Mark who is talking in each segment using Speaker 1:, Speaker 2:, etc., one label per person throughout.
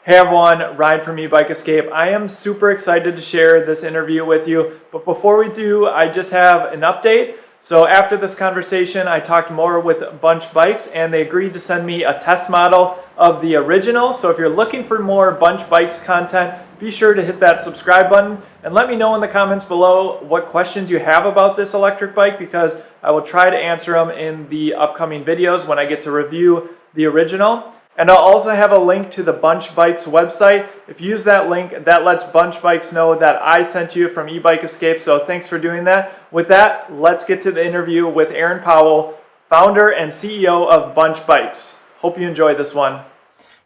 Speaker 1: Hey everyone, Ryan from Ebike Escape. I am super excited to share this interview with you, but before we do, I just have an update. So after this conversation, I talked more with Bunch Bikes and they agreed to send me a test model of the original. So if you're looking for more Bunch Bikes content, be sure to hit that subscribe button and let me know in the comments below what questions you have about this electric bike, because I will try to answer them in the upcoming videos when I get to review the original. And I'll also have a link to the Bunch Bikes website. If you use that link, that lets Bunch Bikes know that I sent you from Ebike Escape, so thanks for doing that. With that, let's get to the interview with Aaron Powell, founder and CEO of Bunch Bikes. Hope you enjoy this one.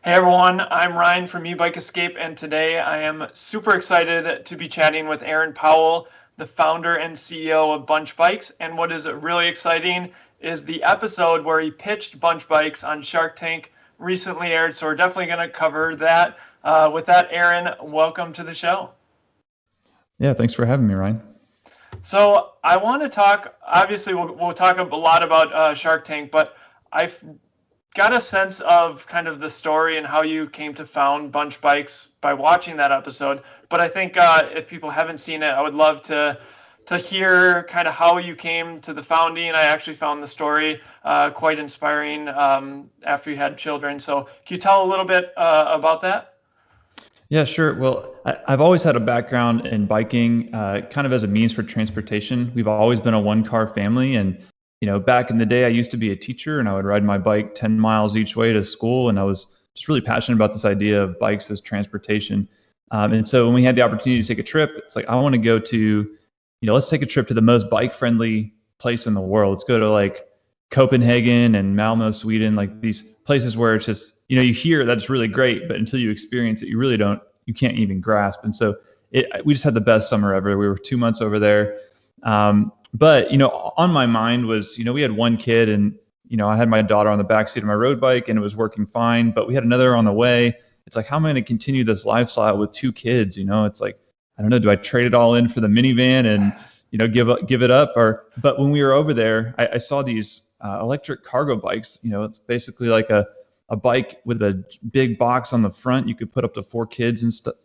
Speaker 2: Hey everyone, I'm Ryan from Ebike Escape, and today I am super excited to be chatting with Aaron Powell, the founder and CEO of Bunch Bikes. And what is really exciting is the episode where he pitched Bunch Bikes on Shark Tank recently aired, so we're definitely going to cover that. With that, Aaron, welcome to the show.
Speaker 3: Yeah, thanks for having me, Ryan.
Speaker 2: So I want to talk, obviously we'll talk a lot about Shark Tank, but I've got a sense of kind of the story and how you came to found Bunch Bikes by watching that episode. But I think if people haven't seen it, I would love to hear kind of how you came to the founding. I actually found the story quite inspiring after you had children. So can you tell a little bit about that?
Speaker 3: Yeah, sure. Well, I've always had a background in biking, kind of as a means for transportation. We've always been a one-car family, and back in the day, I used to be a teacher, and I would ride my bike 10 miles each way to school, and I was just really passionate about this idea of bikes as transportation. And so when we had the opportunity to take a trip, it's like, I want to go to let's take a trip to the most bike-friendly place in the world. Let's go to like Copenhagen and Malmo, Sweden, like these places where it's just, you hear that's really great, but until you experience it, you can't even grasp. And so we just had the best summer ever. We were 2 months over there. But, on my mind was, we had one kid and, I had my daughter on the backseat of my road bike and it was working fine, but we had another on the way. It's like, how am I going to continue this lifestyle with 2 kids? It's like, I don't know, do I trade it all in for the minivan and, give it up? But when we were over there, I saw these electric cargo bikes. It's basically like a bike with a big box on the front. You could put up to 4 kids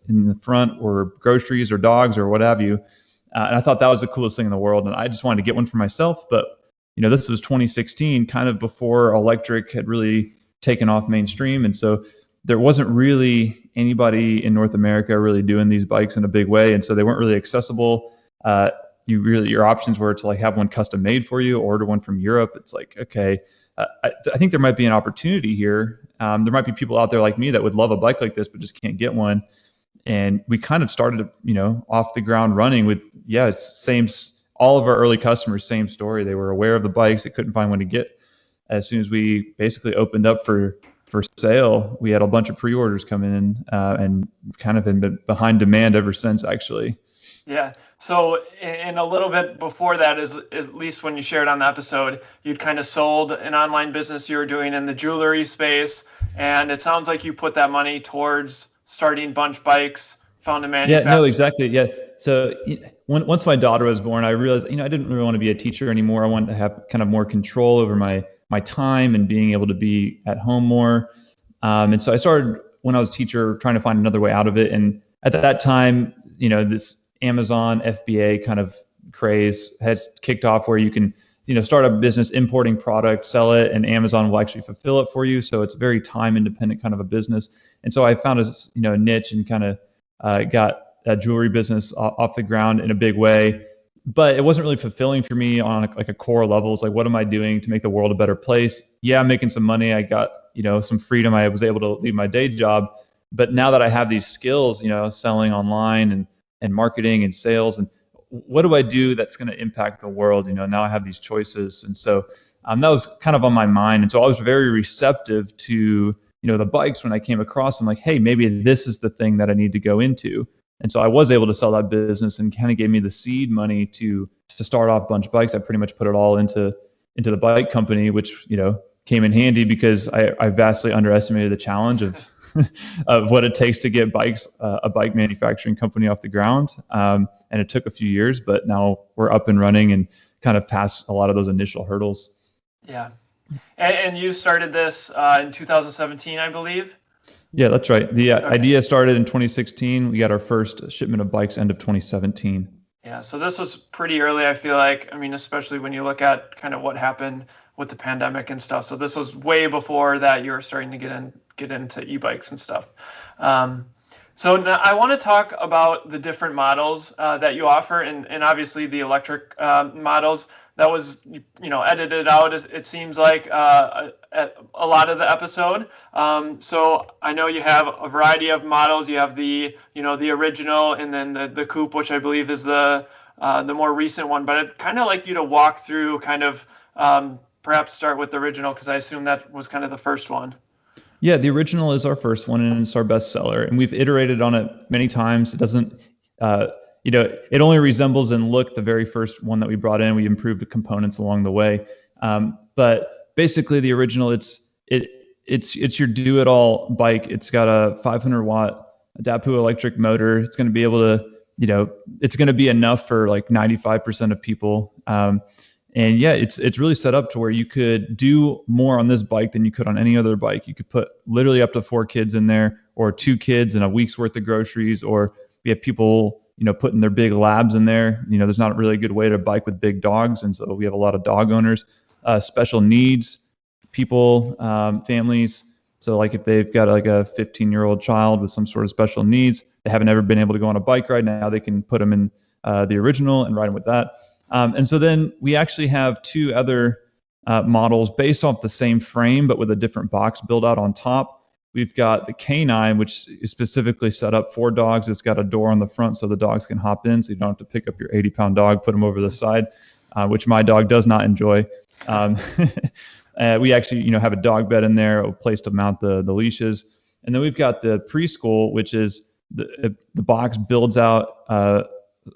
Speaker 3: in the front, or groceries or dogs or what have you. And I thought that was the coolest thing in the world. And I just wanted to get one for myself. But, this was 2016, kind of before electric had really taken off mainstream. And so there wasn't really anybody in North America really doing these bikes in a big way. And so they weren't really accessible. Your options were to like have one custom made for you, or order one from Europe. It's like, okay, I think there might be an opportunity here. There might be people out there like me that would love a bike like this, but just can't get one. And we kind of started, off the ground running with, all of our early customers, same story. They were aware of the bikes. They couldn't find one to get. As soon as we basically opened up for sale, we had a bunch of pre-orders coming in, and kind of been behind demand ever since, actually.
Speaker 2: Yeah. So in a little bit before that, is at least when you shared on the episode, you'd kind of sold an online business you were doing in the jewelry space, and it sounds like you put that money towards starting Bunch Bikes, found a manufacturer.
Speaker 3: Yeah, no, exactly. Yeah. So once my daughter was born, I realized, I didn't really want to be a teacher anymore. I wanted to have kind of more control over my time and being able to be at home more. And so I started, when I was a teacher, trying to find another way out of it. And at that time, this Amazon FBA kind of craze has kicked off, where you can, start a business importing product, sell it, and Amazon will actually fulfill it for you. So it's a very time independent kind of a business. And so I found a niche and kind of got that jewelry business off the ground in a big way. But it wasn't really fulfilling for me on a core level. It's like, what am I doing to make the world a better place? Yeah, I'm making some money. I got, some freedom. I was able to leave my day job. But now that I have these skills, selling online and marketing and sales, and what do I do that's going to impact the world? Now I have these choices. And so that was kind of on my mind. And so I was very receptive to, the bikes when I came across them, like, hey, maybe this is the thing that I need to go into. And so I was able to sell that business, and kind of gave me the seed money to start off Bunch Bikes. I pretty much put it all into the bike company, which, came in handy because I vastly underestimated the challenge of of what it takes to get a bike manufacturing company off the ground. And it took a few years, but now we're up and running and kind of past a lot of those initial hurdles.
Speaker 2: Yeah. And you started this in 2017, I believe?
Speaker 3: Yeah, that's right. The idea started in 2016. We got our first shipment of bikes end of 2017.
Speaker 2: Yeah, so this was pretty early, I feel like. I mean, especially when you look at kind of what happened with the pandemic and stuff. So this was way before that you were starting to get into e-bikes and stuff. So now I want to talk about the different models that you offer, and obviously the electric models. That was edited out. It seems like a lot of the episode. So I know you have a variety of models. You have the original, and then the coupe, which I believe is the more recent one. But I'd kind of like you to walk through kind of perhaps start with the original, because I assume that was kind of the first one.
Speaker 3: Yeah, the original is our first one, and it's our best seller, and we've iterated on it many times. It doesn't, it only resembles in look the very first one that we brought in. We improved the components along the way, but basically the original, it's your do-it-all bike. It's got a 500-watt Dapu electric motor. It's going to be able to, it's going to be enough for like 95% of people. And yeah, it's really set up to where you could do more on this bike than you could on any other bike. You could put literally up to 4 kids in there, or 2 kids and a week's worth of groceries, or we have people, putting their big labs in there. There's not really a good way to bike with big dogs. And so we have a lot of dog owners, special needs people, families. So like if they've got like a 15-year-old child with some sort of special needs, they haven't ever been able to go on a bike ride, now they can put them in the original and ride them with that. And so then we actually have 2 other models based off the same frame, but with a different box built out on top. We've got the K9, which is specifically set up for dogs. It's got a door on the front so the dogs can hop in, so you don't have to pick up your 80-pound dog, put them over the side, which my dog does not enjoy. We actually, have a dog bed in there, a place to mount the leashes. And then we've got the preschool, which is the box builds out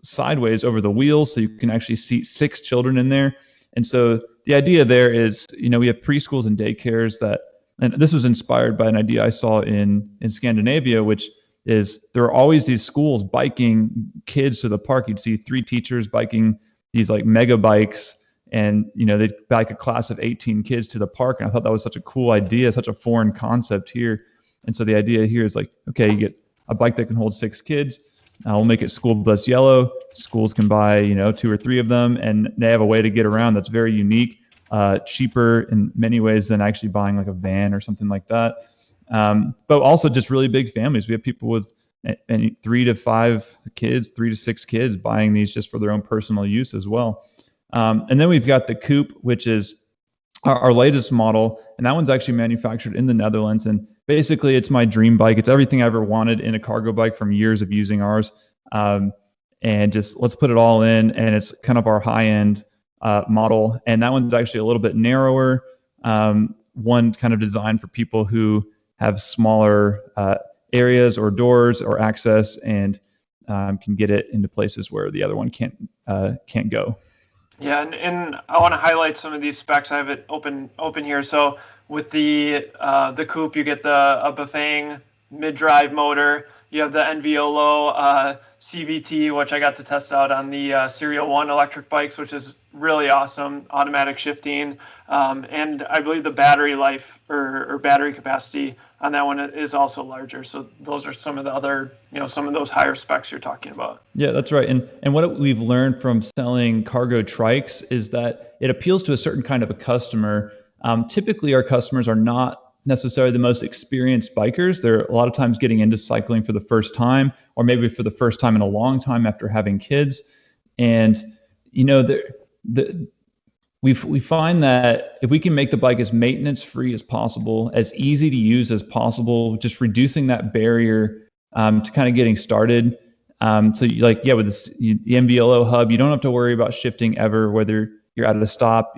Speaker 3: sideways over the wheels, so you can actually seat 6 children in there. And so the idea there is, we have preschools and daycares and this was inspired by an idea I saw in Scandinavia, which is there are always these schools biking kids to the park. You'd see 3 teachers biking these like mega bikes, and they'd bike a class of 18 kids to the park. And I thought that was such a cool idea, such a foreign concept here. And so the idea here is like, okay, you get a bike that can hold 6 kids. We'll make it school bus yellow. Schools can buy, 2 or 3 of them, and they have a way to get around that's very unique, cheaper in many ways than actually buying like a van or something like that. But also just really big families. We have people with 3 to 5 kids, 3 to 6 kids buying these just for their own personal use as well. And then we've got the coupe, which is our latest model, and that one's actually manufactured in the Netherlands. And basically, it's my dream bike. It's everything I ever wanted in a cargo bike from years of using ours. And just let's put it all in, and it's kind of our high-end model. And that one's actually a little bit narrower, one kind of designed for people who have smaller areas or doors or access, and can get it into places where the other one can't go.
Speaker 2: Yeah, and I want to highlight some of these specs. I have it open here. So with the coupe, you get a Bafang mid-drive motor. You have the Enviolo CVT, which I got to test out on the Serial 1 electric bikes, which is really awesome, automatic shifting. And I believe the battery life or battery capacity on that one is also larger. So those are some of the other, some of those higher specs you're talking about.
Speaker 3: Yeah, that's right. And what we've learned from selling cargo trikes is that it appeals to a certain kind of a customer. Typically, our customers are not necessarily the most experienced bikers. They're a lot of times getting into cycling for the first time, or maybe for the first time in a long time after having kids. And we find that if we can make the bike as maintenance free as possible, as easy to use as possible, just reducing that barrier to kind of getting started. So with the MVLO hub, you don't have to worry about shifting ever, whether you're at a stop.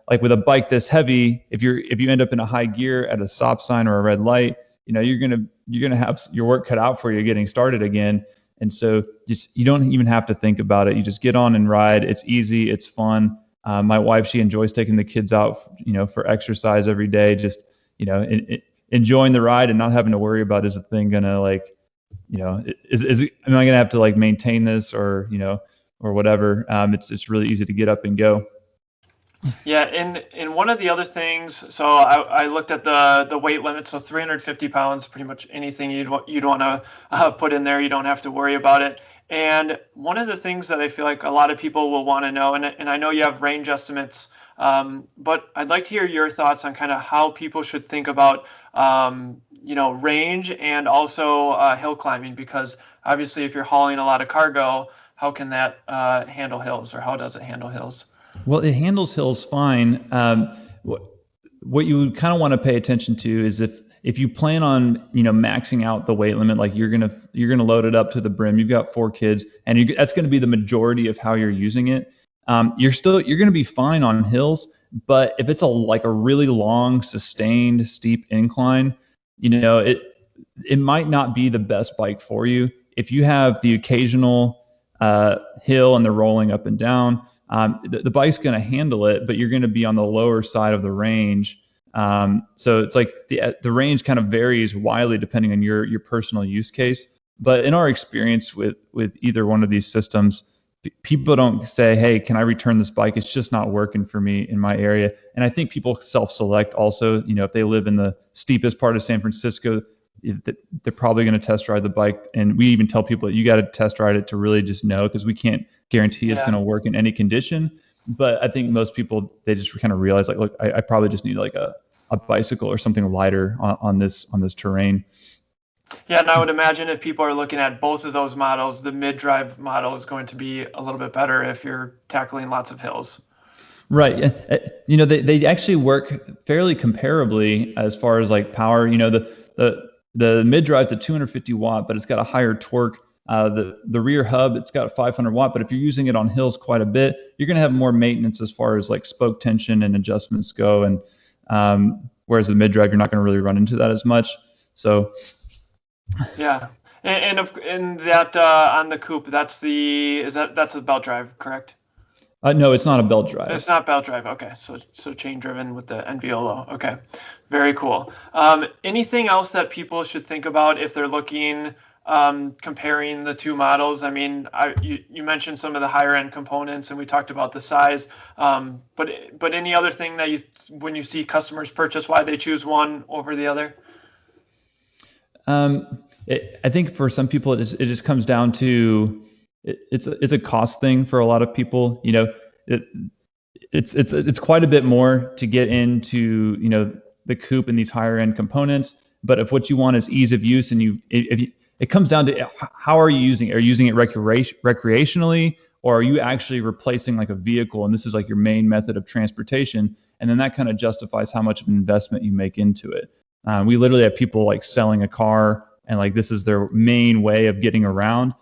Speaker 3: Like with a bike this heavy, if you end up in a high gear at a stop sign or a red light, you're gonna have your work cut out for you getting started again. And so you don't even have to think about it. You just get on and ride. It's easy. It's fun. My wife, she enjoys taking the kids out, for exercise every day. Just enjoying the ride and not having to worry about, is the thing gonna am I gonna have to maintain this or whatever. It's really easy to get up and go.
Speaker 2: Yeah, and one of the other things, so I looked at the weight limit, so 350 pounds, pretty much anything you'd want to put in there, you don't have to worry about it. And one of the things that I feel like a lot of people will want to know, and I know you have range estimates, but I'd like to hear your thoughts on kind of how people should think about, range and also hill climbing, because obviously if you're hauling a lot of cargo, how can that handle hills, or how does it handle hills?
Speaker 3: Well, it handles hills fine. What what you kind of want to pay attention to is if you plan on maxing out the weight limit, like you're gonna load it up to the brim. You've got 4 kids, and that's going to be the majority of how you're using it. You're going to be fine on hills, but if it's like a really long, sustained, steep incline, it might not be the best bike for you. If you have the occasional hill and the rolling up and down, the bike's going to handle it, but you're going to be on the lower side of the range. So it's like the range kind of varies widely depending on your personal use case. But in our experience with either one of these systems, people don't say, "Hey, can I return this bike? It's just not working for me in my area." And I think people self-select also. If they live in the steepest part of San Francisco, they're probably going to test ride the bike. And we even tell people that you got to test ride it to really just know, because we can't guarantee it's going to work in any condition. But I think most people, they just kind of realize, like, look, I probably just need like a bicycle or something lighter on this terrain.
Speaker 2: Yeah, and I would imagine if people are looking at both of those models, the mid-drive model is going to be a little bit better if you're tackling lots of hills.
Speaker 3: Right. They actually work fairly comparably as far as like power. The mid drive's a 250 watt, but it's got a higher torque. The rear hub, it's got a 500 watt, but if you're using it on hills quite a bit, you're going to have more maintenance as far as like spoke tension and adjustments go. And whereas the mid drive, you're not going to really run into that as much. So.
Speaker 2: Yeah, and that on the coupe, that's a belt drive, correct?
Speaker 3: No, it's not a belt drive.
Speaker 2: It's not belt drive. Okay, so chain driven with the NVOLO. Okay, very cool. Anything else that people should think about if they're looking, comparing the two models? I mean, you mentioned some of the higher end components, and we talked about the size. But any other thing that when you see customers purchase, why they choose one over the other?
Speaker 3: I think for some people, it just comes down to it's a cost thing for a lot of people. It's quite a bit more to get into the coupe and these higher end components. But if what you want is ease of use, and it comes down to how are you using it? Are you using it recreationally, or are you actually replacing like a vehicle, and this is like your main method of transportation? And then that kind of justifies how much of an investment you make into it. We literally have people like selling a car, and like this is their main way of getting around,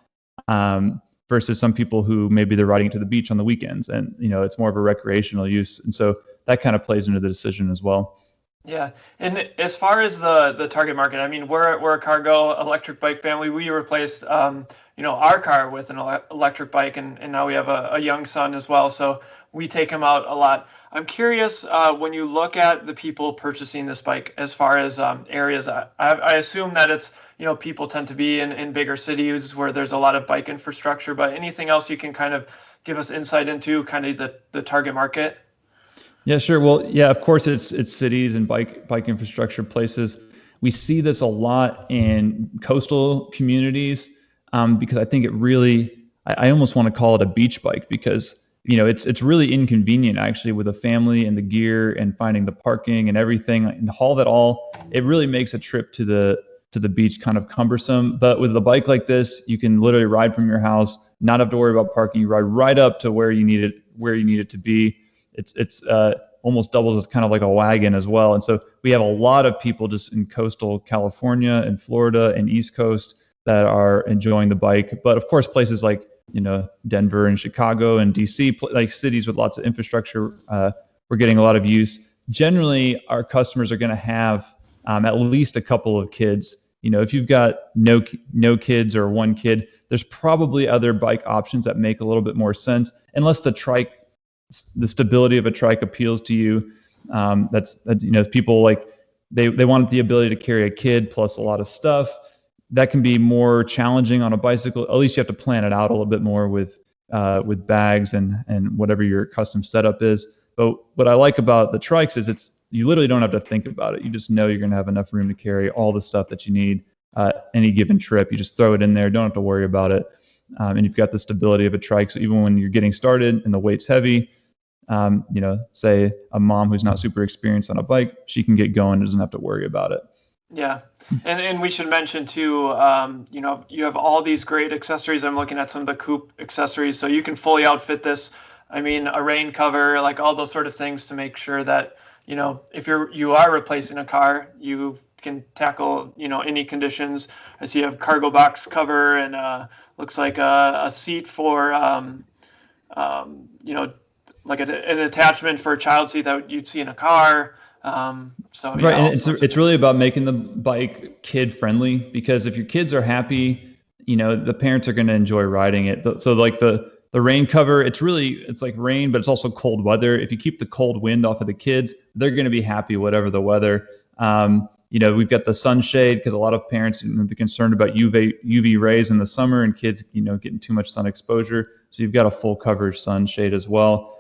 Speaker 3: versus some people who maybe they're riding to the beach on the weekends, and it's more of a recreational use. And so that kind of plays into the decision as well.
Speaker 2: Yeah, and as far as the target market, I mean, we're a cargo electric bike family. We replaced our car with an electric bike, and now we have a young son as well, so we take him out a lot. I'm curious, when you look at the people purchasing this bike, as far as areas, I assume that it's people tend to be in bigger cities where there's a lot of bike infrastructure. But anything else you can kind of give us insight into kind of the target market?
Speaker 3: Yeah, sure. Well, yeah, of course, it's cities and bike infrastructure places. We see this a lot in coastal communities, because I think it really, I almost want to call it a beach bike, because it's really inconvenient actually with a family and the gear and finding the parking and everything, and haul that all. It really makes a trip to the beach kind of cumbersome. But with a bike like this, you can literally ride from your house, not have to worry about parking. You ride right up to where you need it to be. It's almost doubles as kind of like a wagon as well. And so we have a lot of people just in coastal California and Florida and East Coast that are enjoying the bike. But of course, places like Denver and Chicago and DC, like cities with lots of infrastructure, we're getting a lot of use. Generally, our customers are going to have at least a couple of kids. If you've got no kids or one kid, there's probably other bike options that make a little bit more sense, unless the stability of a trike appeals to you. That's people like they want the ability to carry a kid plus a lot of stuff. That can be more challenging on a bicycle. At least you have to plan it out a little bit more with bags and whatever your custom setup is. But what I like about the trikes is you literally don't have to think about it. You just know you're going to have enough room to carry all the stuff that you need any given trip. You just throw it in there, don't have to worry about it. And you've got the stability of a trike. So even when you're getting started and the weight's heavy, say a mom who's not super experienced on a bike, she can get going, doesn't have to worry about it.
Speaker 2: Yeah. And we should mention too, you have all these great accessories. I'm looking at some of the coupe accessories. So you can fully outfit this. I mean, a rain cover, like all those sort of things to make sure that, if you are replacing a car, you can tackle, any conditions. I see you have cargo box cover and looks like a seat for, like an attachment for a child seat that you'd see in a car. Right,
Speaker 3: and it's really about making the bike kid friendly, because if your kids are happy, the parents are going to enjoy riding it. So like the rain cover, it's like rain, but it's also cold weather. If you keep the cold wind off of the kids, they're going to be happy whatever the weather. We've got the sunshade because a lot of parents are concerned about UV rays in the summer and kids, getting too much sun exposure. So you've got a full coverage sunshade as well.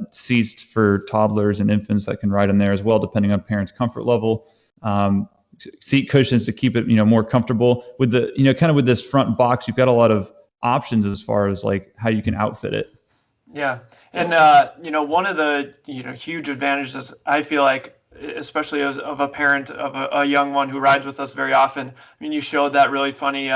Speaker 3: Seats for toddlers and infants that can ride in there as well, depending on parents' comfort level. Seat cushions to keep it, more comfortable. With the, kind of with this front box, you've got a lot of options as far as like how you can outfit it.
Speaker 2: Yeah, and one of the huge advantages I feel like, especially as of a parent of a young one who rides with us very often. I mean, you showed that really funny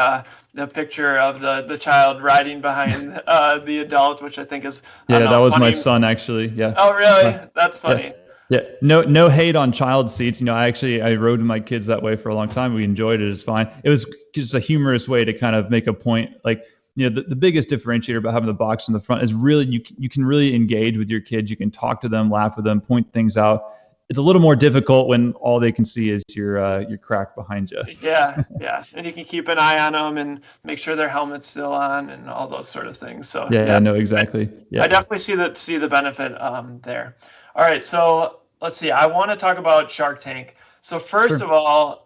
Speaker 2: the picture of the child riding behind the adult, which I think is
Speaker 3: that was
Speaker 2: funny.
Speaker 3: My son actually. Yeah.
Speaker 2: Oh, really? That's funny.
Speaker 3: Yeah. No hate on child seats. I rode with my kids that way for a long time. We enjoyed it. It's fine. It was just a humorous way to kind of make a point. Like, the biggest differentiator about having the box in the front is really you can really engage with your kids. You can talk to them, laugh with them, point things out. It's a little more difficult when all they can see is your crack behind you.
Speaker 2: Yeah, and you can keep an eye on them and make sure their helmet's still on and all those sort of things. So
Speaker 3: yeah, no, exactly. Yeah,
Speaker 2: I definitely see the benefit there. All right, so let's see. I want to talk about Shark Tank. So first of all,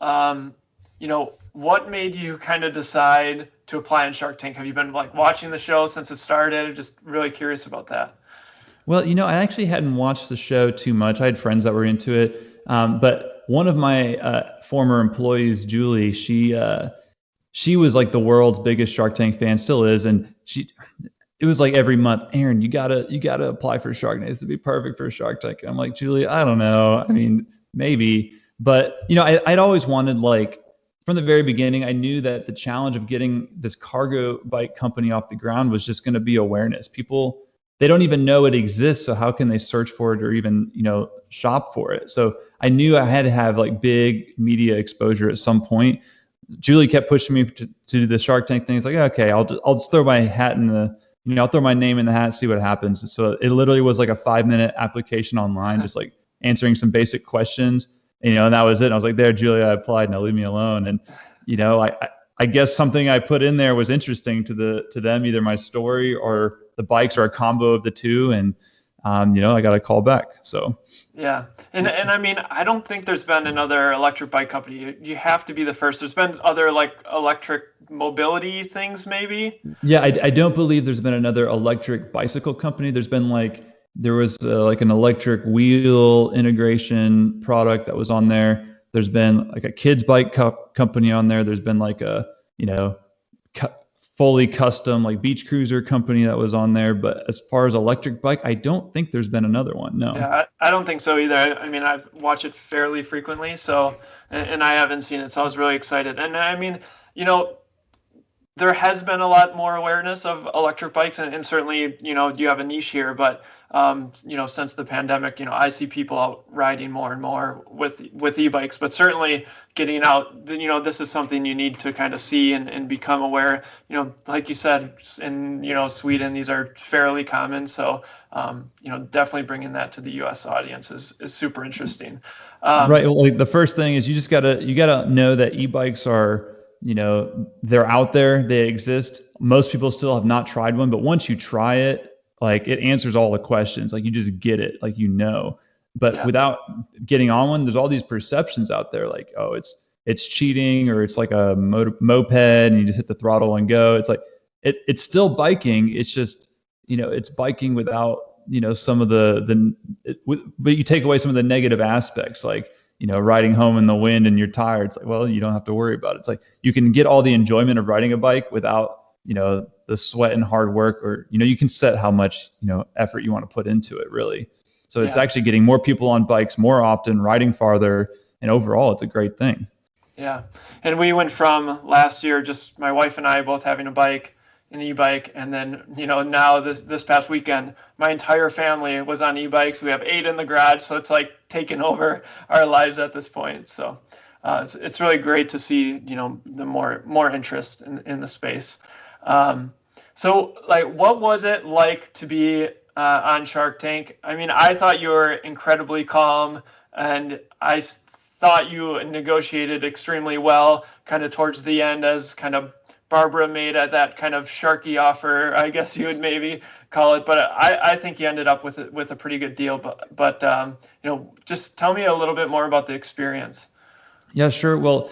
Speaker 2: what made you kind of decide to apply on Shark Tank? Have you been like watching the show since it started? Just really curious about that.
Speaker 3: Well, I actually hadn't watched the show too much. I had friends that were into it, but one of my former employees, Julie, she was like the world's biggest Shark Tank fan, still is, and it was like every month, Aaron, you gotta apply for Shark Tank. This would be perfect for Shark Tank. And I'm like, Julie, I don't know. I mean, maybe, but I'd always wanted, like, from the very beginning, I knew that the challenge of getting this cargo bike company off the ground was just going to be awareness. People, they don't even know it exists, so how can they search for it or even shop for it? So I knew I had to have like big media exposure at some point. Julie kept pushing me to do the Shark Tank thing. It's like, okay, I'll just throw my hat in the I'll throw my name in the hat, see what happens. And so it literally was like a 5-minute application online, just like answering some basic questions, and that was it. And I was like, there, Julie, I applied. Now leave me alone. And I guess something I put in there was interesting to them, either my story or the bikes or a combo of the two. And, I got a call back. So.
Speaker 2: Yeah. And I mean, I don't think there's been another electric bike company. You have to be the first. There's been other like electric mobility things maybe.
Speaker 3: Yeah. I don't believe there's been another electric bicycle company. There was an electric wheel integration product that was on there. There's been like a kids bike company on there. There's been like a, fully custom like beach cruiser company that was on there. But as far as electric bike, I don't think there's been another one. No.
Speaker 2: Yeah, I don't think so either. I mean, I've watched it fairly frequently, so, and I haven't seen it. So I was really excited. And I mean, there has been a lot more awareness of electric bikes, and certainly, you have a niche here, but, since the pandemic, I see people out riding more and more with e-bikes, but certainly getting out, this is something you need to kind of see and become aware. Like you said, in, Sweden, these are fairly common. So, definitely bringing that to the US audience is super interesting.
Speaker 3: Right. Well, like the first thing is you gotta know that e-bikes are, they're out there, they exist. Most people still have not tried one, but once you try it, like it answers all the questions. Like you just get it, like but without getting on one, there's all these perceptions out there, like, oh, it's cheating, or it's like a moped and you just hit the throttle and go. It's like it's still biking. It's just it's biking without some of but you take away some of the negative aspects, like, riding home in the wind and you're tired. It's like, well, you don't have to worry about it. It's like you can get all the enjoyment of riding a bike without, the sweat and hard work, or, you can set how much, effort you want to put into it, really. So it's actually getting more people on bikes more often, riding farther, and overall, it's a great thing.
Speaker 2: Yeah. And we went from last year, just my wife and I both having an e-bike, and then, now this past weekend, my entire family was on e-bikes. We have 8 in the garage, so it's like taking over our lives at this point. So it's really great to see, the more interest in the space. So like, what was it like to be on Shark Tank? I mean, I thought you were incredibly calm, and I thought you negotiated extremely well kind of towards the end, as kind of Barbara made at that kind of sharky offer, I guess you would maybe call it. But I think you ended up with a pretty good deal. But just tell me a little bit more about the experience.
Speaker 3: Yeah, sure. Well,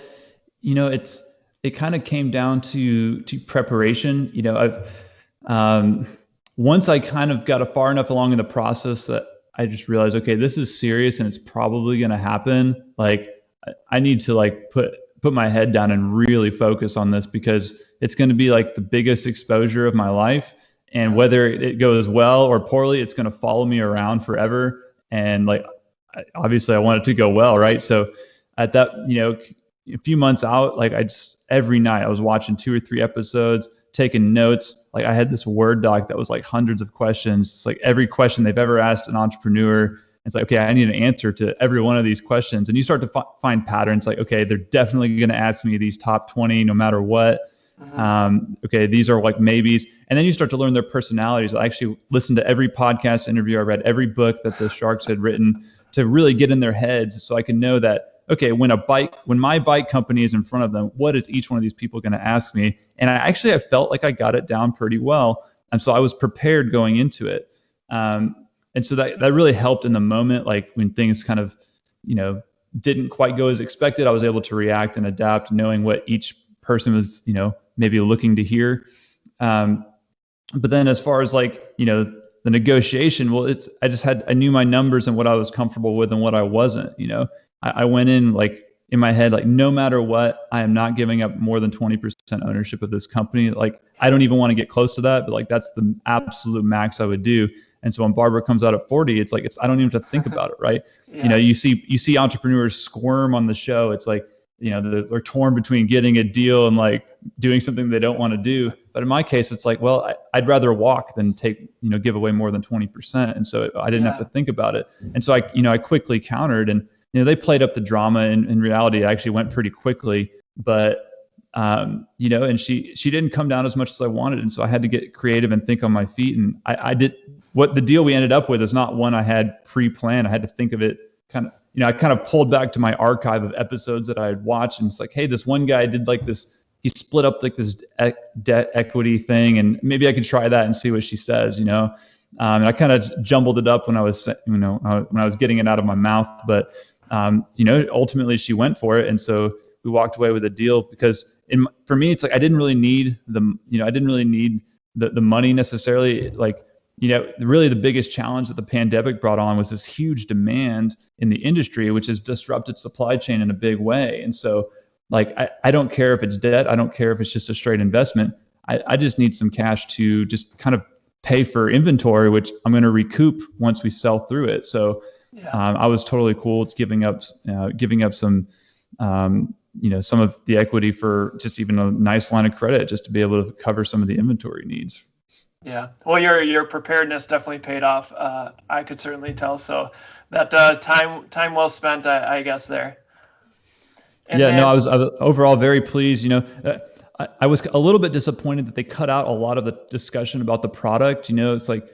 Speaker 3: it kind of came down to preparation. Once I kind of got far enough along in the process that I just realized, okay, this is serious and it's probably going to happen. Like, I need to like put my head down and really focus on this, because it's going to be like the biggest exposure of my life. And whether it goes well or poorly, it's going to follow me around forever. And like, obviously I want it to go well, right? So at that, a few months out, like every night I was watching 2 or 3 episodes, taking notes. Like, I had this Word doc that was like hundreds of questions. It's like every question they've ever asked an entrepreneur. It's like, okay, I need an answer to every one of these questions. And you start to find patterns, like, okay, they're definitely going to ask me these top 20 no matter what. Okay, these are like maybes. And then you start to learn their personalities. I actually listened to every podcast interview. I read every book that the Sharks had written to really get in their heads, so I can know that, okay, when my bike company is in front of them, what is each one of these people going to ask me? And I felt like I got it down pretty well. And so I was prepared going into it. And so that really helped in the moment, like when things kind of, didn't quite go as expected, I was able to react and adapt, knowing what each person was, maybe looking to hear. But then as far as like, the negotiation, well, I knew my numbers and what I was comfortable with and what I wasn't. I went in like in my head, like, no matter what, I am not giving up more than 20% ownership of this company. Like, I don't even want to get close to that, but like, that's the absolute max I would do. And so when Barbara comes out at 40, it's like, I don't even have to think about it, right? Yeah. You see entrepreneurs squirm on the show. It's like, they're torn between getting a deal and like doing something they don't want to do. But in my case, it's like, well, I'd rather walk than give away more than 20%. And so I didn't have to think about it. And so I quickly countered, and they played up the drama. And in reality, it actually went pretty quickly. But and she didn't come down as much as I wanted, and so I had to get creative and think on my feet. And I did. What the deal we ended up with is not one I had pre-planned. I had to think of it kind of. I kind of pulled back to my archive of episodes that I had watched, and it's like, hey, this one guy did like this. He split up like this debt equity thing, and maybe I could try that and see what she says. And I kind of jumbled it up when I was, when I was getting it out of my mouth, but. Ultimately she went for it. And so we walked away with a deal, because for me, it's like, I didn't really need the money necessarily. Like, really the biggest challenge that the pandemic brought on was this huge demand in the industry, which has disrupted supply chain in a big way. And so like, I don't care if it's debt. I don't care if it's just a straight investment. I just need some cash to just kind of pay for inventory, which I'm going to recoup once we sell through it. So I was totally cool with giving up some, some of the equity for just even a nice line of credit, just to be able to cover some of the inventory needs. Yeah.
Speaker 2: Well, your preparedness definitely paid off. I could certainly tell. So that time well spent, I guess there. And
Speaker 3: I was overall very pleased. I was a little bit disappointed that they cut out a lot of the discussion about the product. It's like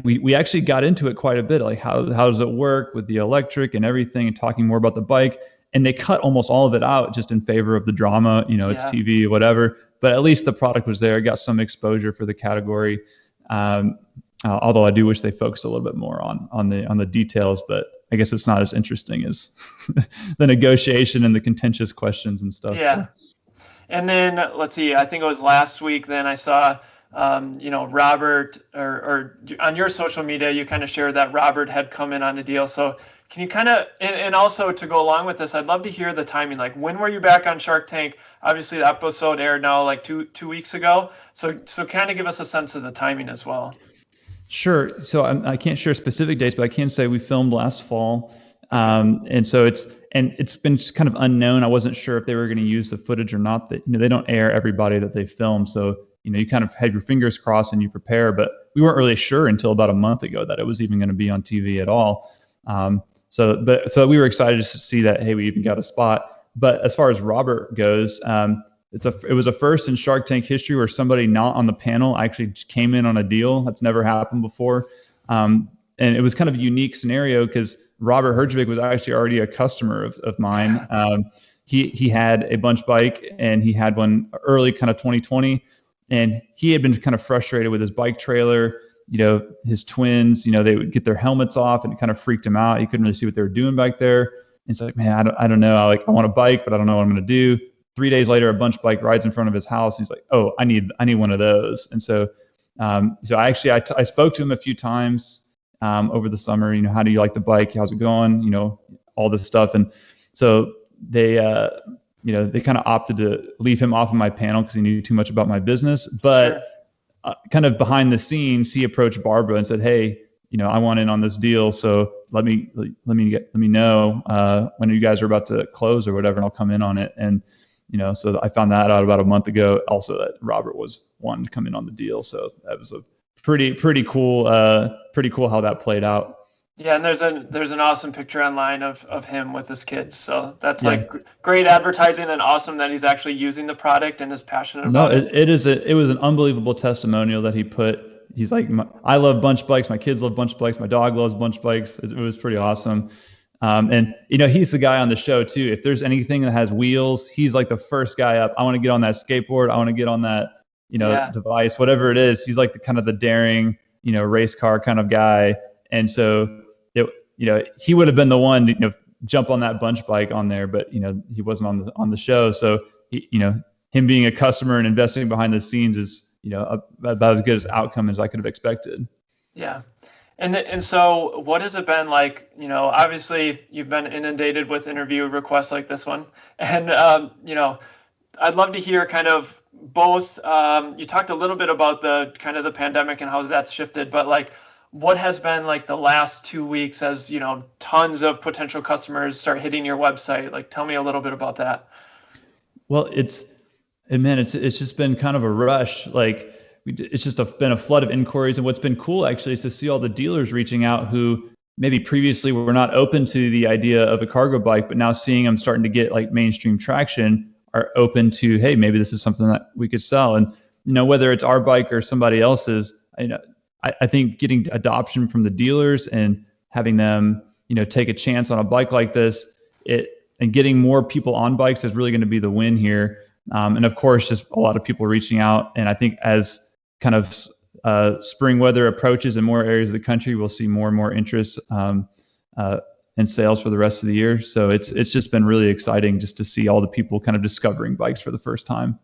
Speaker 3: we actually got into it quite a bit, like how does it work with the electric and everything, and talking more about the bike. And they cut almost all of it out just in favor of the drama, it's TV, whatever. But at least the product was there. I got some exposure for the category. Although I do wish they focused a little bit more on the details, but I guess it's not as interesting as the negotiation and the contentious questions and stuff.
Speaker 2: Yeah. So. And then let's see, I think it was last week, then I saw Robert, or on your social media, you kind of shared that Robert had come in on a deal. So can you kind of, and also to go along with this, I'd love to hear the timing. Like, when were you back on Shark Tank? Obviously, the episode aired now like two weeks ago. So kind of give us a sense of the timing as well.
Speaker 3: Sure. So I can't share specific dates, but I can say we filmed last fall. And so it's been just kind of unknown. I wasn't sure if they were going to use the footage or not. That, they don't air everybody that they film. So, you kind of have your fingers crossed and you prepare, but we weren't really sure until about a month ago that it was even going to be on TV at all. So we were excited just to see that, hey, we even got a spot. But as far as Robert goes, it was a first in Shark Tank history where somebody not on the panel actually came in on a deal. That's never happened before. And it was kind of a unique scenario because Robert Herjavec was actually already a customer of mine. He had a bunch bike and he had one early kind of 2020, and he had been kind of frustrated with his bike trailer. His twins, they would get their helmets off and it kind of freaked him out. He couldn't really see what they were doing back there. And it's like, man, I don't know. I want a bike, but I don't know what I'm going to do. 3 days later, a bunch bike rides in front of his house. He's like, oh, I need one of those. And so I spoke to him a few times over the summer. How do you like the bike? How's it going? All this stuff. And so they kind of opted to leave him off of my panel because he knew too much about my business. But
Speaker 2: Sure.
Speaker 3: Kind of behind the scenes, he approached Barbara and said, hey, I want in on this deal. So let me know when you guys are about to close or whatever, and I'll come in on it. And so I found that out about a month ago. Also, that Robert was one to come in on the deal. So that was a pretty cool how that played out.
Speaker 2: Yeah, and there's an awesome picture online of him with his kids. So that's like great advertising, and awesome that he's actually using the product and is passionate about it.
Speaker 3: It was an unbelievable testimonial that he put. He's like, I love bunch bikes. My kids love bunch bikes. My dog loves bunch bikes. It was pretty awesome. And he's the guy on the show too. If there's anything that has wheels, he's like the first guy up. I want to get on that skateboard. I want to get on that, device, whatever it is. He's like the daring, race car kind of guy. And so, he would have been the one to, jump on that bunch bike on there, but he wasn't on the show. So, him being a customer and investing behind the scenes is, about as good as outcome as I could have expected.
Speaker 2: Yeah. And so what has it been like? Obviously you've been inundated with interview requests like this one. And, I'd love to hear kind of both. You talked a little bit about the kind of the pandemic and how that's shifted, but like, what has been like the last 2 weeks as, tons of potential customers start hitting your website? Like, tell me a little bit about that.
Speaker 3: Well, it's just been kind of a rush. Like, it's just been a flood of inquiries. And what's been cool actually is to see all the dealers reaching out who maybe previously were not open to the idea of a cargo bike, but now seeing them starting to get like mainstream traction are open to, hey, maybe this is something that we could sell. And, whether it's our bike or somebody else's, I think getting adoption from the dealers and having them, take a chance on a bike like this, and getting more people on bikes is really going to be the win here. And of course, just a lot of people reaching out. And I think as kind of spring weather approaches in more areas of the country, we'll see more and more interest in sales for the rest of the year. So it's just been really exciting just to see all the people kind of discovering bikes for the first time.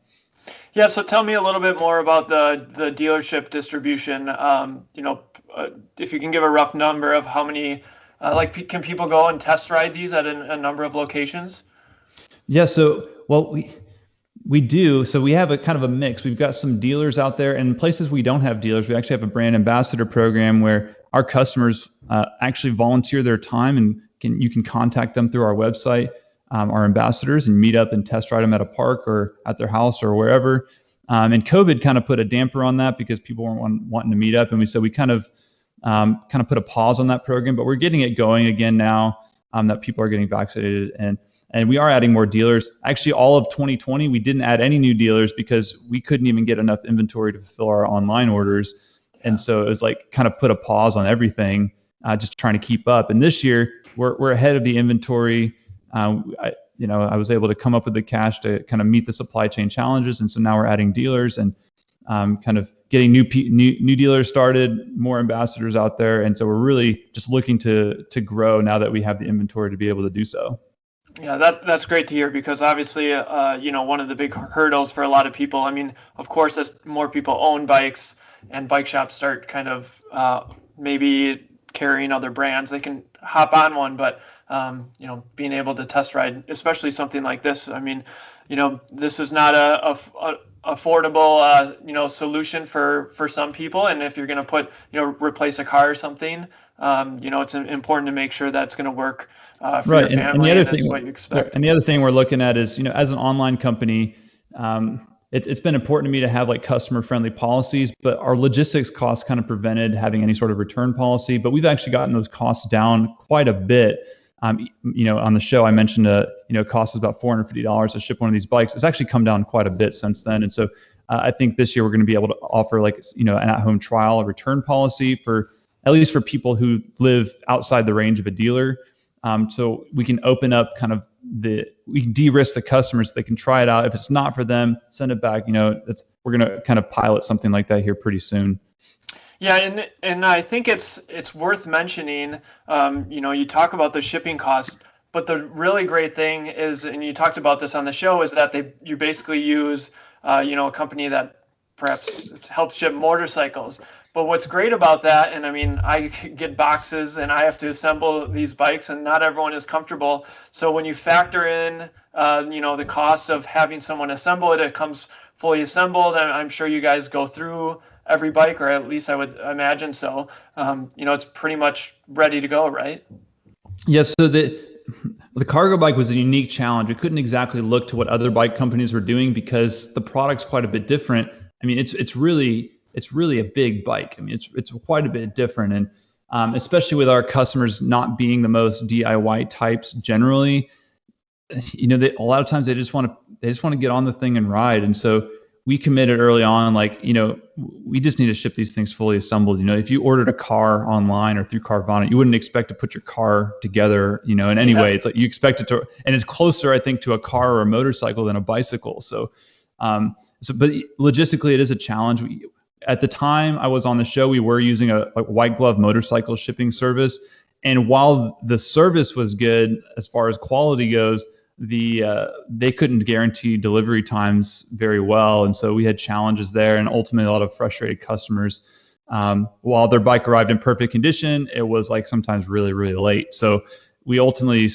Speaker 2: Yeah, so tell me a little bit more about the dealership distribution. If you can give a rough number of how many, can people go and test ride these at a number of locations? Yeah,
Speaker 3: so we do. So we have a kind of a mix. We've got some dealers out there, and places we don't have dealers, we actually have a brand ambassador program where our customers actually volunteer their time, and you can contact them through our website. Our ambassadors, and meet up and test ride them at a park or at their house or wherever. And COVID kind of put a damper on that because people weren't wanting to meet up. And we kind of put a pause on that program, but we're getting it going again now that people are getting vaccinated. And we are adding more dealers. Actually, all of 2020, we didn't add any new dealers because we couldn't even get enough inventory to fulfill our online orders. And so it was like kind of put a pause on everything, just trying to keep up. And this year, we're ahead of the inventory. I was able to come up with the cash to kind of meet the supply chain challenges, and so now we're adding dealers and kind of getting new dealers started, more ambassadors out there, and so we're really just looking to grow now that we have the inventory to be able to do so.
Speaker 2: Yeah, that's great to hear, because obviously, one of the big hurdles for a lot of people. I mean, of course, as more people own bikes and bike shops start kind of maybe carrying other brands, they can hop on one. But being able to test ride, especially something like this. I mean, this is not a affordable solution for some people, and if you're going to replace a car or something, it's important to make sure that's going to work for
Speaker 3: Right.
Speaker 2: your
Speaker 3: And the
Speaker 2: family,
Speaker 3: other
Speaker 2: and it's
Speaker 3: thing,
Speaker 2: what you expect.
Speaker 3: and the other thing we're looking at is, as an online company, it's been important to me to have like customer friendly policies, but our logistics costs kind of prevented having any sort of return policy. But we've actually gotten those costs down quite a bit. On the show, I mentioned, it costs us about $450 to ship one of these bikes. It's actually come down quite a bit since then. And so I think this year we're going to be able to offer an at-home trial, a return policy for at least for people who live outside the range of a dealer. So we can open up we can de-risk the customers. They can try it out. If it's not for them, send it back. We're going to kind of pilot something like that here pretty soon.
Speaker 2: Yeah, and I think it's worth mentioning. You talk about the shipping costs, but the really great thing is, and you talked about this on the show, is that you basically use a company that perhaps helps ship motorcycles. But what's great about that, and I mean, I get boxes and I have to assemble these bikes, and not everyone is comfortable. So when you factor in, the cost of having someone assemble it, it comes fully assembled, and I'm sure you guys go through every bike, or at least I would imagine so. It's pretty much ready to go, right?
Speaker 3: Yes. So the cargo bike was a unique challenge. We couldn't exactly look to what other bike companies were doing because the product's quite a bit different. I mean, it's really a big bike. I mean, it's quite a bit different, and especially with our customers not being the most DIY types generally, a lot of times they just want to get on the thing and ride. And so we committed early on, we just need to ship these things fully assembled. If you ordered a car online or through Carvana, you wouldn't expect to put your car together, in any way. It's like you expect it to, and it's closer, I think, to a car or a motorcycle than a bicycle. So, but logistically, it is a challenge. At the time I was on the show, we were using a white glove motorcycle shipping service. And while the service was good as far as quality goes, they couldn't guarantee delivery times very well. And so we had challenges there, and ultimately a lot of frustrated customers. While their bike arrived in perfect condition, it was sometimes really, really late. So we ultimately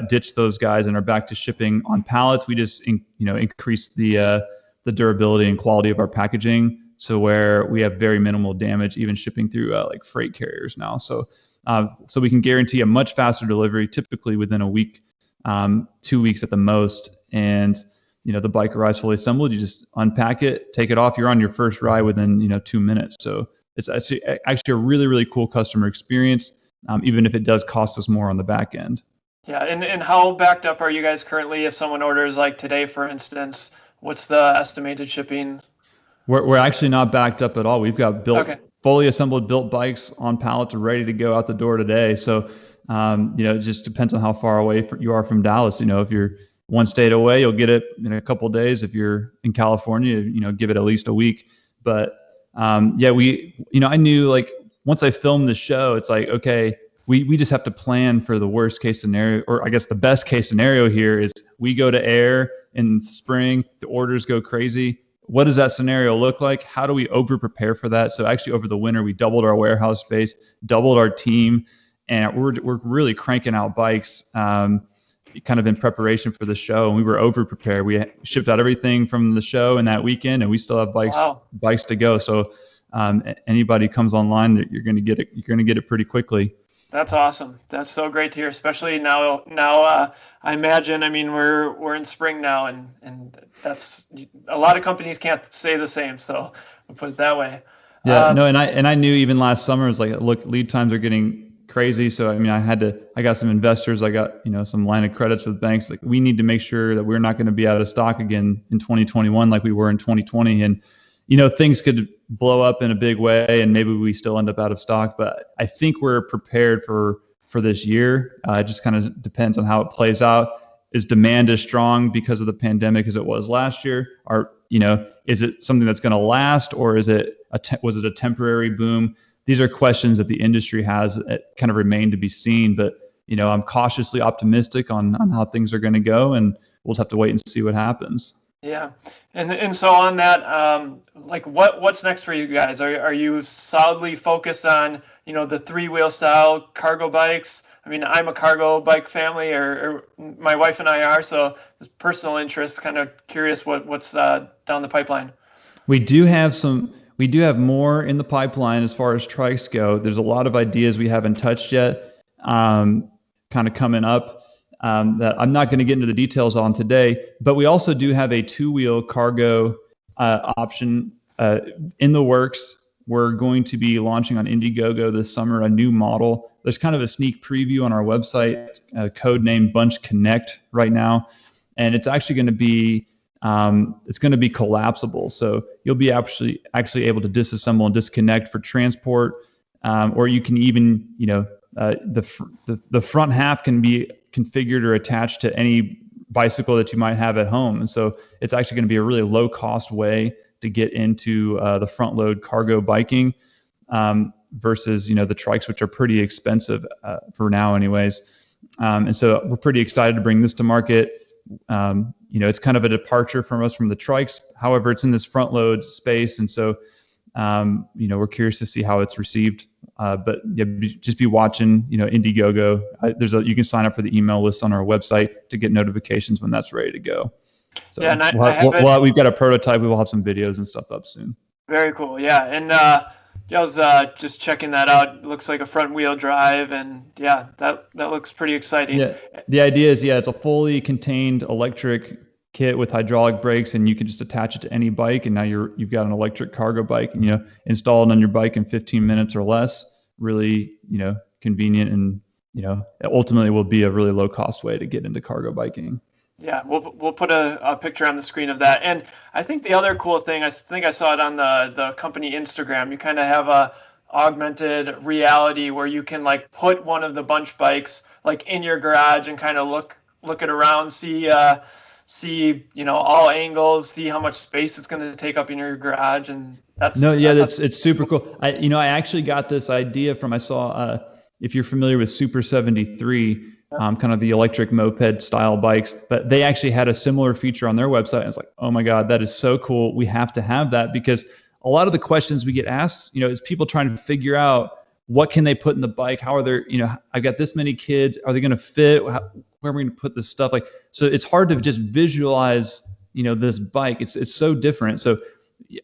Speaker 3: ditched those guys and are back to shipping on pallets. We just increased the durability and quality of our packaging, so where we have very minimal damage, even shipping through freight carriers now. So we can guarantee a much faster delivery, typically within a week, 2 weeks at the most. And the bike arrives fully assembled. You just unpack it, take it off. You're on your first ride within 2 minutes. So it's actually a really, really cool customer experience, even if it does cost us more on the back end.
Speaker 2: Yeah, and how backed up are you guys currently? If someone orders today, for instance, what's the estimated shipping?
Speaker 3: We're actually not backed up at all. We've got fully assembled built bikes on pallets ready to go out the door today. So, it just depends on how far away you are from Dallas. If you're one state away, you'll get it in a couple of days. If you're in California, give it at least a week. But I knew once I filmed the show, it's okay, we just have to plan for the worst case scenario, or I guess the best case scenario here is we go to air in spring, the orders go crazy. What does that scenario look like? How do we over prepare for that? So actually over the winter, we doubled our warehouse space, doubled our team, and we're really cranking out bikes kind of in preparation for the show. And we were over prepared. We shipped out everything from the show in that weekend, and we still have bikes to go. So anybody comes online, you're going to get it. You're going to get it pretty quickly.
Speaker 2: That's awesome. That's so great to hear, especially now I imagine, we're in spring now, and that's, a lot of companies can't say the same, so we'll put it that way.
Speaker 3: Yeah, and I knew even last summer, it was look, lead times are getting crazy. So I got some investors, I got some line of credits with banks. We need to make sure that we're not going to be out of stock again in 2021 like we were in 2020, and things could blow up in a big way and maybe we still end up out of stock. But I think we're prepared for this year. It just kind of depends on how it plays out. Is demand as strong because of the pandemic as it was last year? Is it something that's going to last, or was it a temporary boom? These are questions that the industry has that kind of remain to be seen. But I'm cautiously optimistic on how things are going to go, and we'll just have to wait and see what happens.
Speaker 2: Yeah, and so on that, like what's next for you guys? Are you solidly focused on the 3-wheel style cargo bikes? I mean, I'm a cargo bike family, or my wife and I are, so it's personal interest. Kind of curious what's down the pipeline.
Speaker 3: We do have more in the pipeline as far as trikes go. There's a lot of ideas we haven't touched yet, kind of coming up. That I'm not going to get into the details on today, but we also do have a 2-wheel cargo option in the works. We're going to be launching on Indiegogo this summer a new model. There's kind of a sneak preview on our website, code name Bunch Connect right now, and it's actually going to be collapsible. So you'll be actually able to disassemble and disconnect for transport, or you can even the front half can be configured or attached to any bicycle that you might have at home. And so it's actually going to be a really low cost way to get into the front load cargo biking versus, the trikes, which are pretty expensive for now anyways. And so we're pretty excited to bring this to market. It's kind of a departure from the trikes. However, it's in this front load space. And so, we're curious to see how it's received. But yeah, just be watching, Indiegogo. You can sign up for the email list on our website to get notifications when that's ready to go. So
Speaker 2: yeah, and
Speaker 3: we've got a prototype. We will have some videos and stuff up soon.
Speaker 2: Very cool. Yeah, and I was just checking that out. It looks like a front wheel drive, and yeah, that looks pretty exciting.
Speaker 3: Yeah, the idea is it's a fully contained electric kit with hydraulic brakes, and you can just attach it to any bike, and now you've got an electric cargo bike, and install it on your bike in 15 minutes or less. Really, convenient, and ultimately will be a really low cost way to get into cargo biking.
Speaker 2: Yeah, we'll put a picture on the screen of that. And I think the other cool thing, I think I saw it on the company Instagram, you kind of have a augmented reality where you can like put one of the Bunch bikes like in your garage and kind of look it around, see all angles, see how much space it's going to take up in your garage. And
Speaker 3: it's super cool. I actually got this idea from, I saw, if you're familiar with Super 73, kind of the electric moped style bikes, but they actually had a similar feature on their website. And it's like, oh my God, that is so cool. We have to have that, because a lot of the questions we get asked, is people trying to figure out what can they put in the bike? How are there, I've got this many kids. Are they going to fit? Where are we going to put this stuff? So it's hard to just visualize, this bike. It's so different. So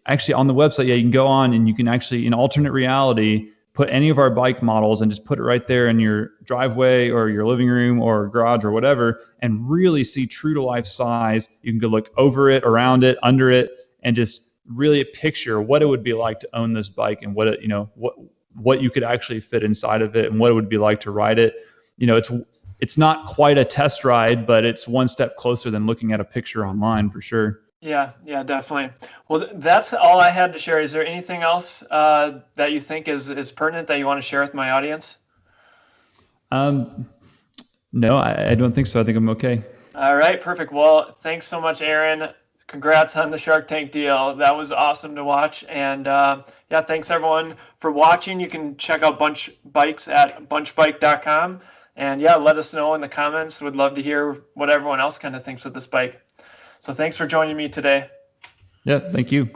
Speaker 3: actually on the website, you can go on and you can actually, in alternate reality, put any of our bike models and just put it right there in your driveway or your living room or garage or whatever, and really see true to life size. You can go look over it, around it, under it, and just really picture what it would be like to own this bike, and what what you could actually fit inside of it, and what it would be like to ride it. It's not quite a test ride, but it's one step closer than looking at a picture online for sure.
Speaker 2: Yeah, definitely. Well, that's all I had to share. Is there anything else that you think is pertinent that you want to share with my audience?
Speaker 3: No, I don't think so. I think I'm okay.
Speaker 2: All right, perfect. Well, thanks so much, Aaron. Congrats on the Shark Tank deal. That was awesome to watch. And thanks everyone for watching. You can check out Bunch Bikes at bunchbike.com. And let us know in the comments. Would love to hear what everyone else kind of thinks of this bike. So thanks for joining me today.
Speaker 3: Yeah, thank you.